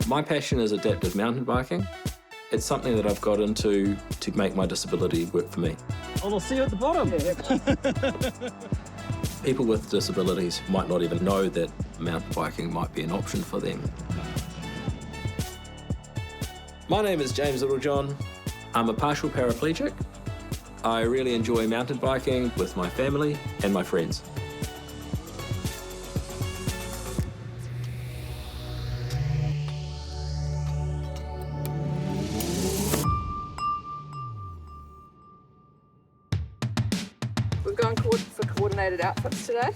My passion is adaptive mountain biking. It's something that I've got into to make my disability work for me. Oh, we'll see you at the bottom. People with disabilities might not even know that mountain biking might be an option for them. My name is James Littlejohn. I'm a partial paraplegic. I really enjoy mountain biking with my family and my friends. We're going for coordinated outfits today.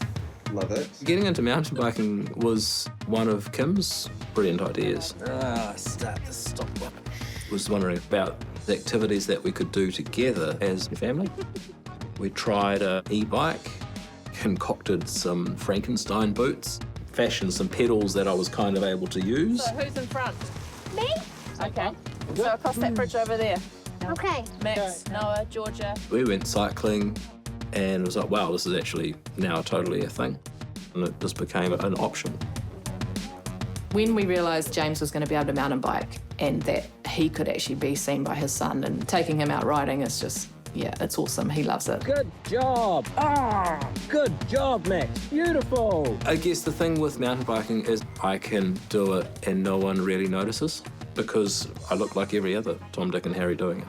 Love it. Getting into mountain biking was one of Kim's brilliant ideas. Start the stopwatch. Was wondering about the activities that we could do together as a family. We tried an e-bike, concocted some Frankenstein boots, fashioned some pedals that I was kind of able to use. So who's in front? Me? Okay. So across that bridge over there. Okay. Max, Noah, Georgia. We went cycling and it was like, wow, this is actually now totally a thing. And it just became an option. When we realised James was going to be able to mountain bike and that he could actually be seen by his son, and taking him out riding is just, yeah, it's awesome. He loves it. Good job. Good job, Max. Beautiful. I guess the thing with mountain biking is I can do it and no one really notices because I look like every other Tom, Dick and Harry doing it.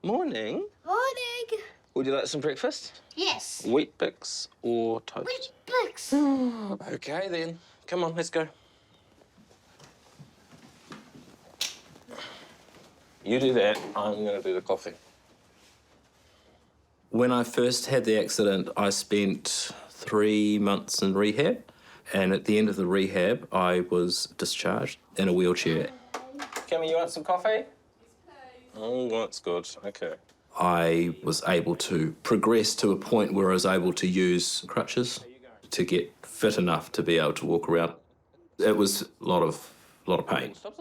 Morning. Morning. Would you like some breakfast? Yes. Wheat Bix or toast? Wheat Bix. Okay, then. Come on, let's go. You do that. I'm going to do the coffee. When I first had the accident, I spent 3 months in rehab. And at the end of the rehab, I was discharged in a wheelchair. Kimmy, you want some coffee? Oh, that's good. Okay. I was able to progress to a point where I was able to use crutches to get fit enough to be able to walk around. It was a lot of pain. Stop.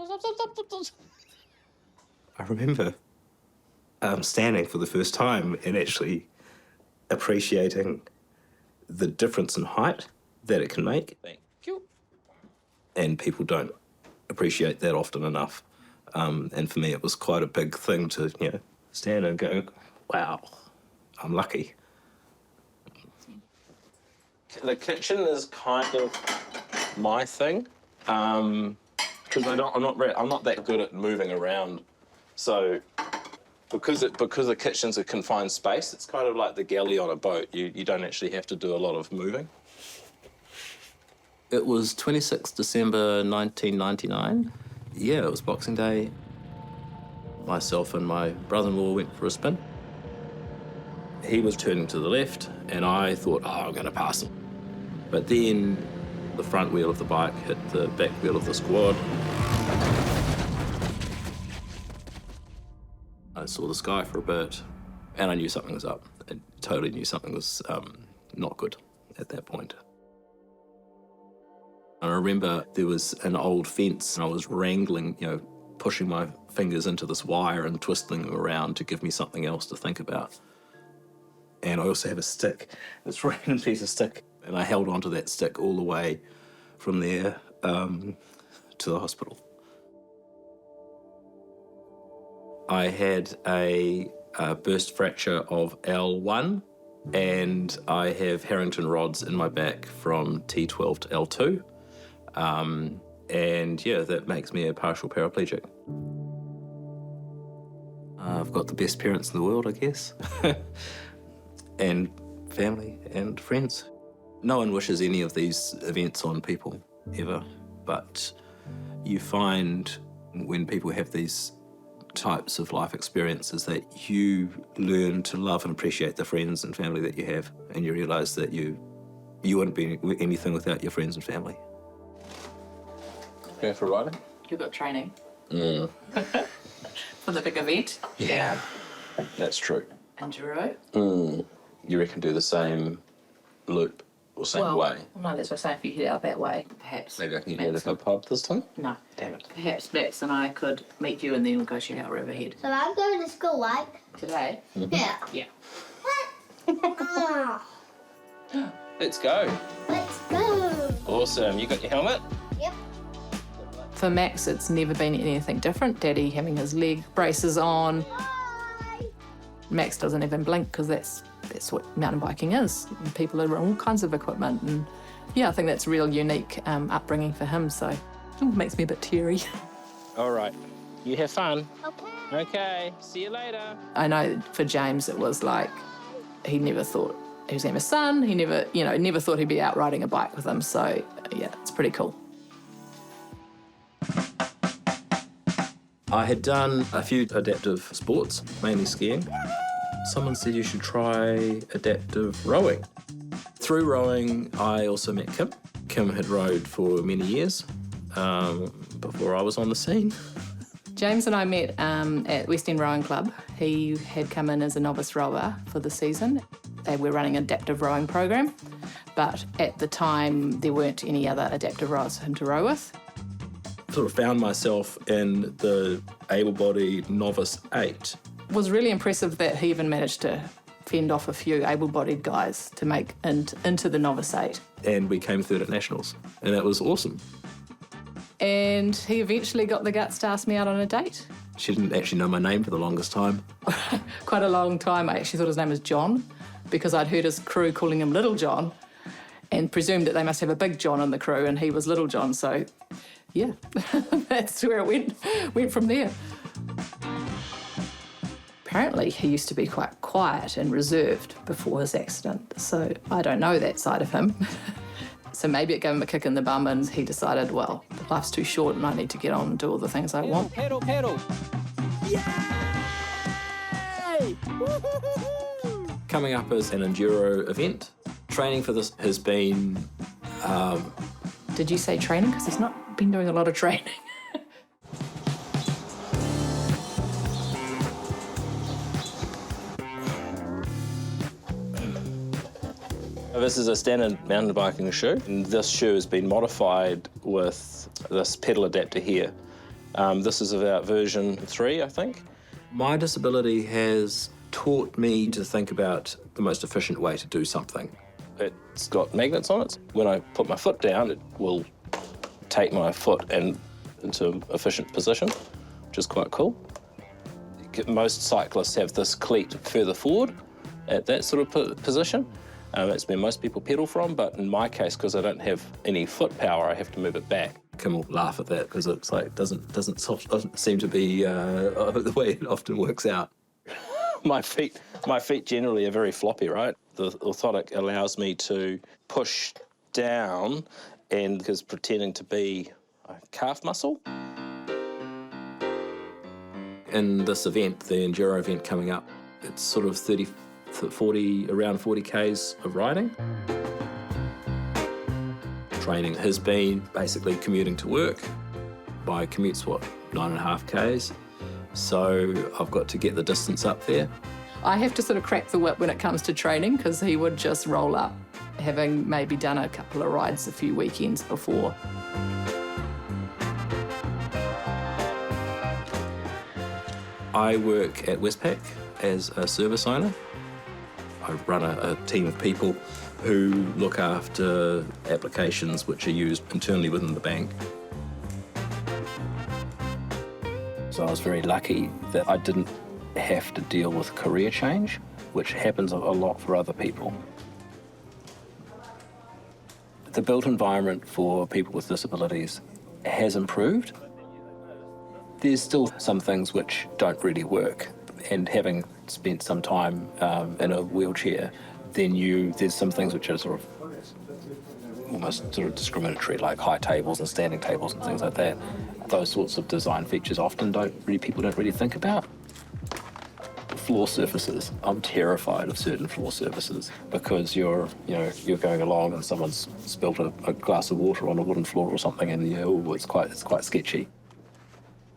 I remember standing for the first time and actually appreciating the difference in height that it can make. Thank you. And people don't appreciate that often enough. And for me, it was quite a big thing to, stand and go, wow, I'm lucky. The kitchen is kind of my thing, because I'm not that good at moving around. So, because the kitchen's a confined space, it's kind of like the galley on a boat. You don't actually have to do a lot of moving. It was 26 December 1999. Yeah, it was Boxing Day. Myself and my brother-in-law went for a spin. He was turning to the left, and I thought, oh, I'm going to pass him. But then the front wheel of the bike hit the back wheel of the squad. I saw the sky for a bit, and I knew something was up. I totally knew something was not good at that point. I remember there was an old fence, and I was wrangling, pushing my fingers into this wire and twisting them around to give me something else to think about. And I also have a stick, this random piece of stick, and I held onto that stick all the way from there to the hospital. I had a burst fracture of L1, and I have Harrington rods in my back from T12 to L2. And yeah, that makes me a partial paraplegic. I've got the best parents in the world, I guess. And family and friends. No one wishes any of these events on people, ever. But you find when people have these types of life experiences that you learn to love and appreciate the friends and family that you have, and you realise that you wouldn't be anything without your friends and family. Going for riding? You've got training. For the big event. Yeah, that's true. Enduro. You reckon do the same loop? Or same way? No, that's what I'm saying. If you head out that way, perhaps. Maybe I can get a pub this time? No. Damn it. Perhaps Max and I could meet you and then we'll go check out Riverhead. So I'm going to school, right? Today? Yeah. Yeah. Ah, Let's go. let's go. Awesome. You got your helmet? Yep. For Max, it's never been anything different. Daddy having his leg braces on. Bye. Max doesn't even blink because that's what mountain biking is. And people are all kinds of equipment, and yeah, I think that's a real unique upbringing for him. So it makes me a bit teary. All right. You have fun. Okay. Okay. See you later. I know for James it was like he never thought he was going to have a son. He never thought he'd be out riding a bike with him. So yeah, it's pretty cool. I had done a few adaptive sports, mainly skiing. Someone said you should try adaptive rowing. Through rowing, I also met Kim. Kim had rowed for many years before I was on the scene. James and I met at West End Rowing Club. He had come in as a novice rower for the season. They were running an adaptive rowing program, but at the time there weren't any other adaptive rowers for him to row with. Sort of found myself in the able-bodied novice 8. It was really impressive that he even managed to fend off a few able-bodied guys to make into the novice 8. And we came third at nationals, and that was awesome. And he eventually got the guts to ask me out on a date. She didn't actually know my name for the longest time. Quite a long time. I actually thought his name was John because I'd heard his crew calling him Littlejohn and presumed that they must have a big John in the crew and he was Littlejohn. So, yeah, that's where it went from there. Apparently, he used to be quite quiet and reserved before his accident, so I don't know that side of him. So maybe it gave him a kick in the bum and he decided, well, life's too short and I need to get on and do all the things I want. Pedal, pedal. Yay! Coming up as an enduro event. Training for this has been... Did you say training? Because he's not been doing a lot of training. This is a standard mountain biking shoe, and this shoe has been modified with this pedal adapter here. This is about version 3, I think. My disability has taught me to think about the most efficient way to do something. It's got magnets on it. When I put my foot down, it will take my foot into an efficient position, which is quite cool. Most cyclists have this cleat further forward at that sort of position. That's where most people pedal from, but in my case, because I don't have any foot power, I have to move it back. Kim will laugh at that because it's like doesn't seem to be the way it often works out. My feet generally are very floppy, right? The orthotic allows me to push down and is pretending to be a calf muscle. In this event, the enduro event coming up, it's sort of around 40 Ks of riding. Training has been basically commuting to work. My commute's 9.5 Ks. So I've got to get the distance up there. I have to sort of crack the whip when it comes to training because he would just roll up, having maybe done a couple of rides a few weekends before. I work at Westpac as a service owner. I run a team of people who look after applications which are used internally within the bank. So I was very lucky that I didn't have to deal with career change, which happens a lot for other people. The built environment for people with disabilities has improved. There's still some things which don't really work, and having spent some time in a wheelchair, there's some things which are sort of almost sort of discriminatory, like high tables and standing tables and things like that. Those sorts of design features often people don't really think about. Floor surfaces. I'm terrified of certain floor surfaces because you're going along and someone's spilt a glass of water on a wooden floor or something, and it's quite sketchy.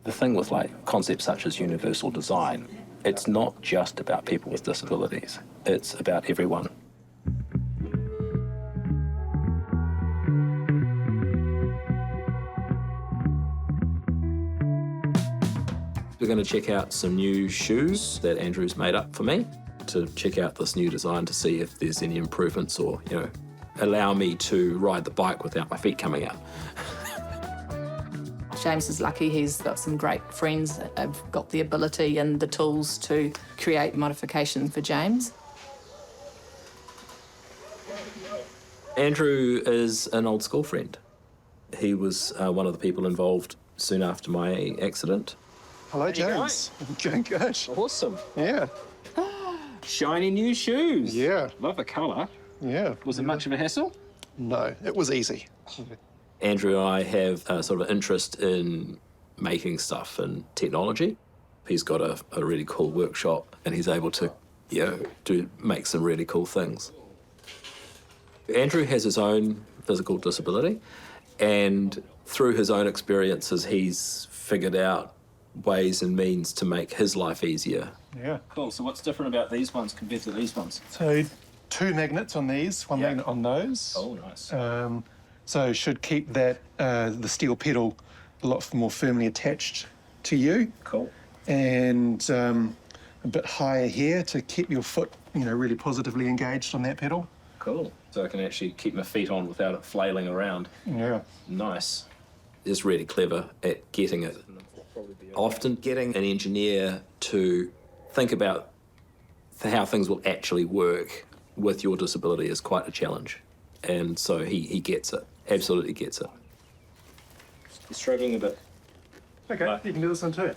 The thing with concepts such as universal design, it's not just about people with disabilities. It's about everyone. We're going to check out some new shoes that Andrew's made up for me to check out this new design to see if there's any improvements or, allow me to ride the bike without my feet coming out. James is lucky he's got some great friends that have got the ability and the tools to create modification for James. Andrew is an old school friend. He was one of the people involved soon after my accident. Hello, James. Going good. Awesome. Yeah. Shiny new shoes. Yeah. Love the colour. Yeah. Was it much of a hassle? No, it was easy. Andrew and I have a sort of interest in making stuff and technology. He's got a really cool workshop and he's able to, make some really cool things. Andrew has his own physical disability, and through his own experiences, he's figured out ways and means to make his life easier. Yeah. Cool. So what's different about these ones compared to these ones? So 2 magnets on these, one Yeah. magnet on those. Oh, nice. So should keep that the steel pedal a lot more firmly attached to you, Cool. and a bit higher here to keep your foot, really positively engaged on that pedal. Cool. So I can actually keep my feet on without it flailing around. Yeah. Nice. Is really clever at getting it. Often getting an engineer to think about how things will actually work with your disability is quite a challenge. And so he gets it, absolutely gets it. You're struggling a bit. Okay, Right. you can do this one too.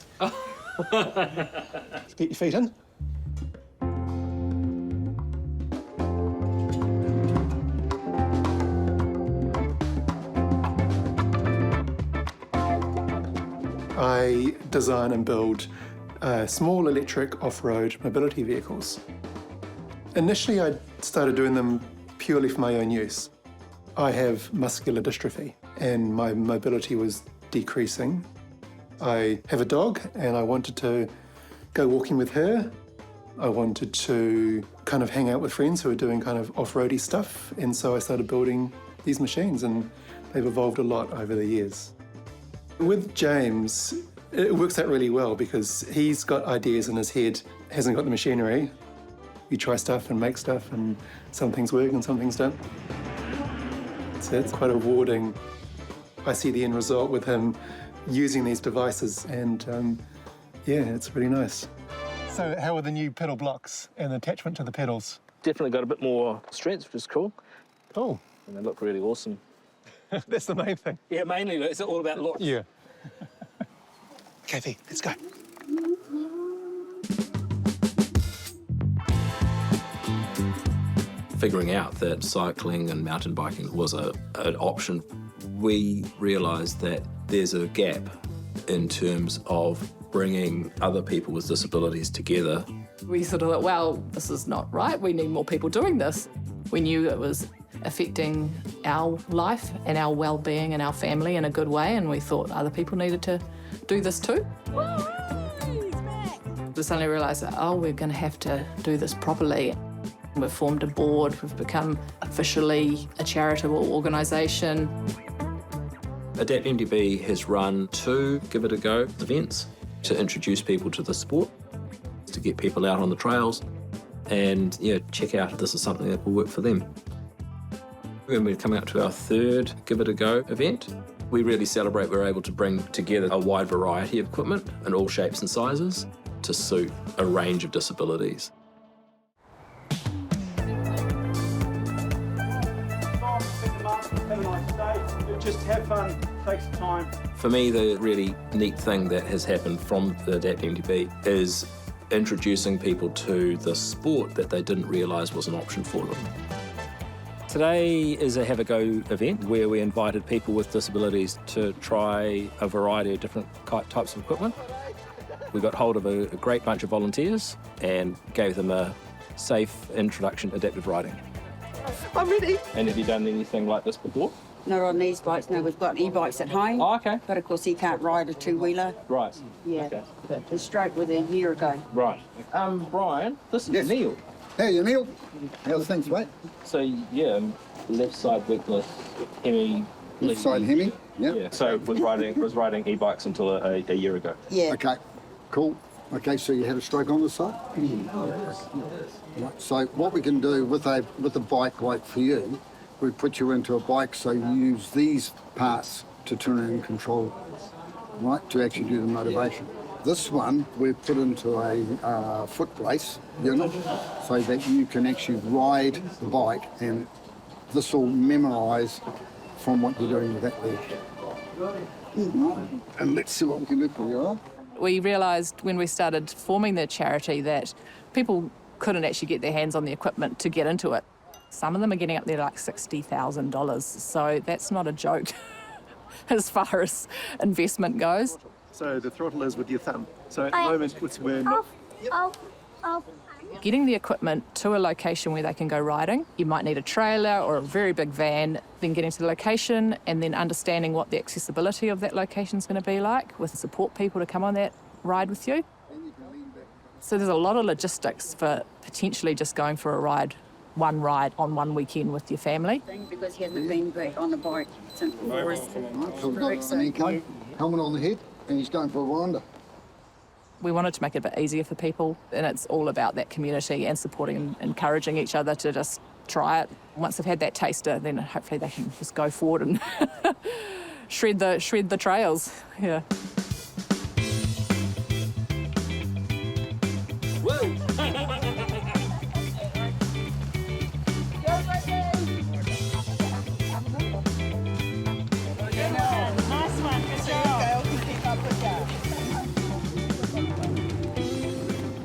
Get your feet in. I design and build small electric off-road mobility vehicles. Initially, I started doing them purely for my own use. I have muscular dystrophy and my mobility was decreasing. I have a dog and I wanted to go walking with her. I wanted to kind of hang out with friends who are doing kind of off-roady stuff, and so I started building these machines, and they've evolved a lot over the years. With James, it works out really well because he's got ideas in his head, hasn't got the machinery. You try stuff and make stuff, and some things work and some things don't. So it's quite rewarding. I see the end result with him using these devices, and it's really nice. So how are the new pedal blocks and the attachment to the pedals? Definitely got a bit more strength, which is cool. Cool. And they look really awesome. That's the main thing. Yeah, mainly it's all about looks. Yeah. Kathy, let's go. Figuring out that cycling and mountain biking was an option, we realised that there's a gap in terms of bringing other people with disabilities together. We sort of thought, well, this is not right. We need more people doing this. We knew it was affecting our life and our well-being and our family in a good way, and we thought other people needed to do this too. We suddenly realised that, we're going to have to do this properly. We've formed a board, we've become officially a charitable organisation. Adapt MDB has run 2 Give It a Go events to introduce people to the sport, to get people out on the trails and check out if this is something that will work for them. When we're coming up to our 3rd Give It a Go event, we really celebrate we're able to bring together a wide variety of equipment in all shapes and sizes to suit a range of disabilities. Just have fun, take some time. For me, the really neat thing that has happened from the Adapt MDB is introducing people to the sport that they didn't realise was an option for them. Today is a Have a Go event where we invited people with disabilities to try a variety of different types of equipment. We got hold of a great bunch of volunteers and gave them a safe introduction to adaptive riding. I'm ready. And have you done anything like this before? No, on these bikes, no. We've got e-bikes at home. Oh, okay. But of course, he can't ride a 2-wheeler. Right. Yeah. Okay. But the stroke was a year ago. Right. Brian, this is Neil. Hey, Neil. How's things, mate? So, yeah, left side weakness, Hemi. Left side Hemi? Yeah. Yeah. So was riding e-bikes until a year ago. Yeah. Okay. Cool. Okay, so you had a stroke on the side? Right, so what we can do with a bike like for you, we put you into a bike so you use these parts to turn and control, right, to actually do the motivation. This one we've put into a foot brace unit so that you can actually ride the bike, and this will memorise from what you're doing with that leg. And let's see what we can do for you. We realised when we started forming the charity that people couldn't actually get their hands on the equipment to get into it. Some of them are getting up there like $60,000, so that's not a joke as far as investment goes. So the throttle is with your thumb. So at the moment, we're not... Getting the equipment to a location where they can go riding, you might need a trailer or a very big van, then getting to the location and then understanding what the accessibility of that location is going to be like with support people to come on that ride with you. So there's a lot of logistics for potentially just going for a ride, one ride on one weekend with your family. Because he hasn't been back on the bike since the forest. So we've got an eco, helmet on the head, and he's going for a wander. We wanted to make it a bit easier for people, and it's all about that community and supporting and encouraging each other to just try it. Once they've had that taster, then hopefully they can just go forward and shred the trails. Yeah.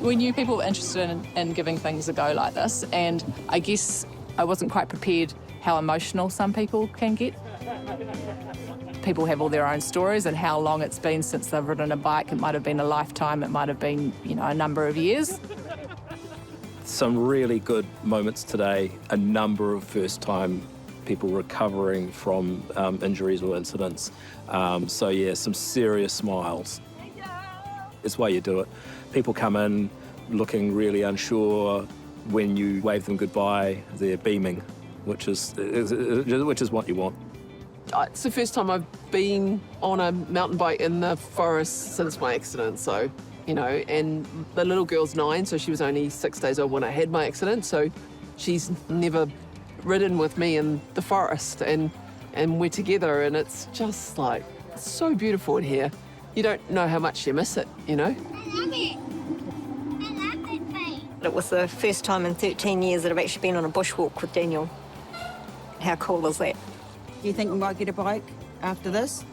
We knew people were interested in giving things a go like this, and I guess I wasn't quite prepared how emotional some people can get. People have all their own stories and how long it's been since they've ridden a bike. It might have been a lifetime, it might have been, a number of years. Some really good moments today, a number of first-time people recovering from injuries or incidents. So yeah, some serious smiles. It's why you do it. People come in looking really unsure. When you wave them goodbye, they're beaming, which is what you want. It's the first time I've been on a mountain bike in the forest since my accident, so, and the little girl's 9, so she was only 6 days old when I had my accident, so she's never ridden with me in the forest, and we're together, and it's just like, it's so beautiful in here. You don't know how much you miss it, I love it. It was the first time in 13 years that I've actually been on a bushwalk with Daniel. How cool is that? Do you think we might get a bike after this?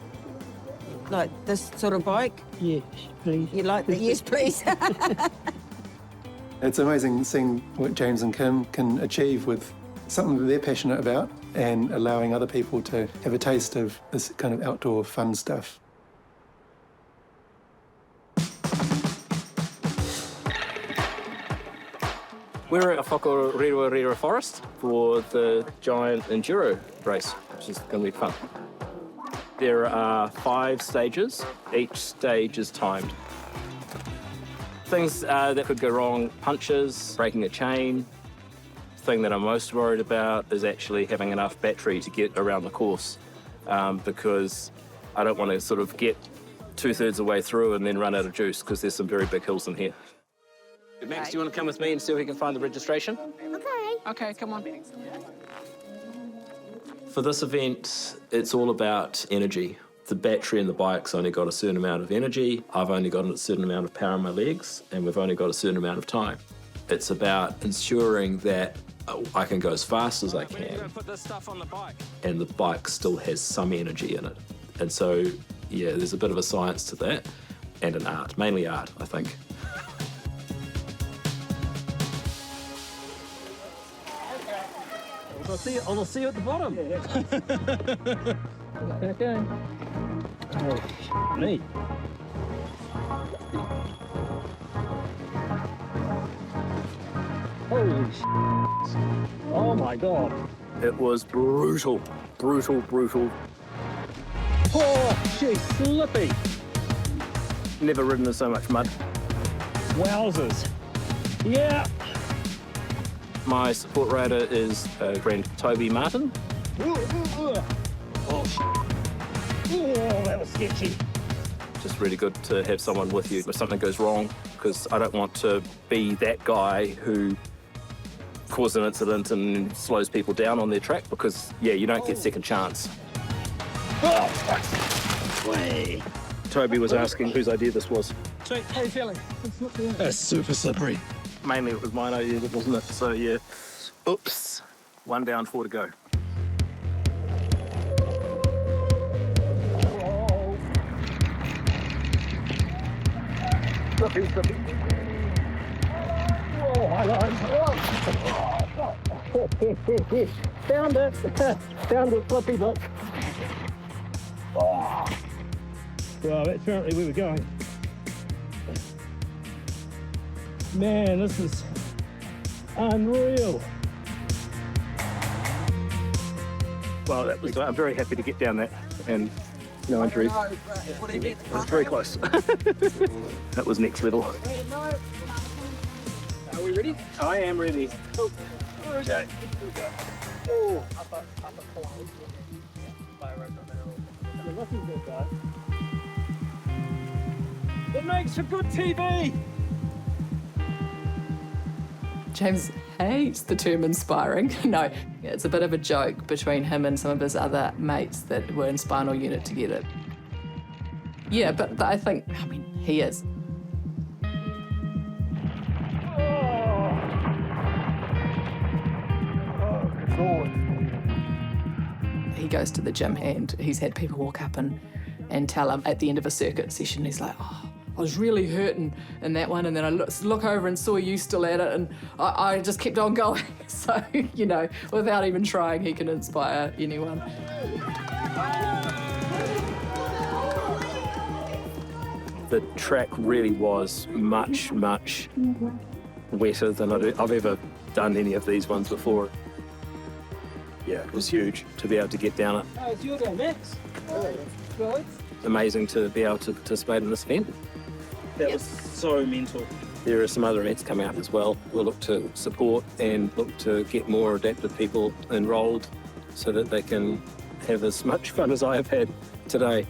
Like this sort of bike? Yes, please. You like that? Yes, please. It's amazing seeing what James and Kim can achieve with something that they're passionate about and allowing other people to have a taste of this kind of outdoor fun stuff. We're at Whakaririwa Forest for the giant enduro race, which is going to be fun. There are 5 stages. Each stage is timed. Things that could go wrong: punches, breaking a chain. The thing that I'm most worried about is actually having enough battery to get around the course, because I don't want to sort of get 2/3 of the way through and then run out of juice, because there's some very big hills in here. Max, do you want to come with me and see if we can find the registration? Okay. Okay, come on. For this event, it's all about energy. The battery in the bike's only got a certain amount of energy. I've only got a certain amount of power in my legs, and we've only got a certain amount of time. It's about ensuring that I can go as fast as I can, and the bike still has some energy in it. And so, yeah, there's a bit of a science to that, and an art, mainly art, I think. I'll see you at the bottom. Okay. Oh, me. Holy Oh my God. It was brutal, brutal, brutal. Oh, she's slippy. Never ridden in so much mud. Wowzers. Yeah. My support rider is a friend, Toby Martin. Oh, that was sketchy. just really good to have someone with you if something goes wrong, because I don't want to be that guy who causes an incident and slows people down on their track, because, yeah, you don't get second chance. Toby was asking whose idea this was. Sweet, how you feeling? It's super slippery. Mainly it was mine idea, wasn't it? So, yeah. Oops. 1 down, 4 to go. Oh, my line. Found it. Found it, flippy look. Oh. Well, that's apparently where we're going. Man, this is unreal. Well, I'm very happy to get down that, and no injuries. It was very close. That was next level. Are we ready? I am ready. Okay. Oh. It makes for good TV. James hates the term inspiring. No, it's a bit of a joke between him and some of his other mates that were in spinal unit together. Yeah, but I think, he is. He goes to the gym and he's had people walk up and tell him at the end of a circuit session, he's like, oh, I was really hurting in that one, and then I look over and saw you still at it, and I just kept on going. So, without even trying, he can inspire anyone. The track really was much, much wetter than I've ever done any of these ones before. Yeah, it was huge to be able to get down it. Oh, it's your day, Max. Good. Amazing to be able to participate in this event. That was so mental. There are some other events coming up as well. We'll look to support and look to get more adapted people enrolled so that they can have as much fun as I have had today.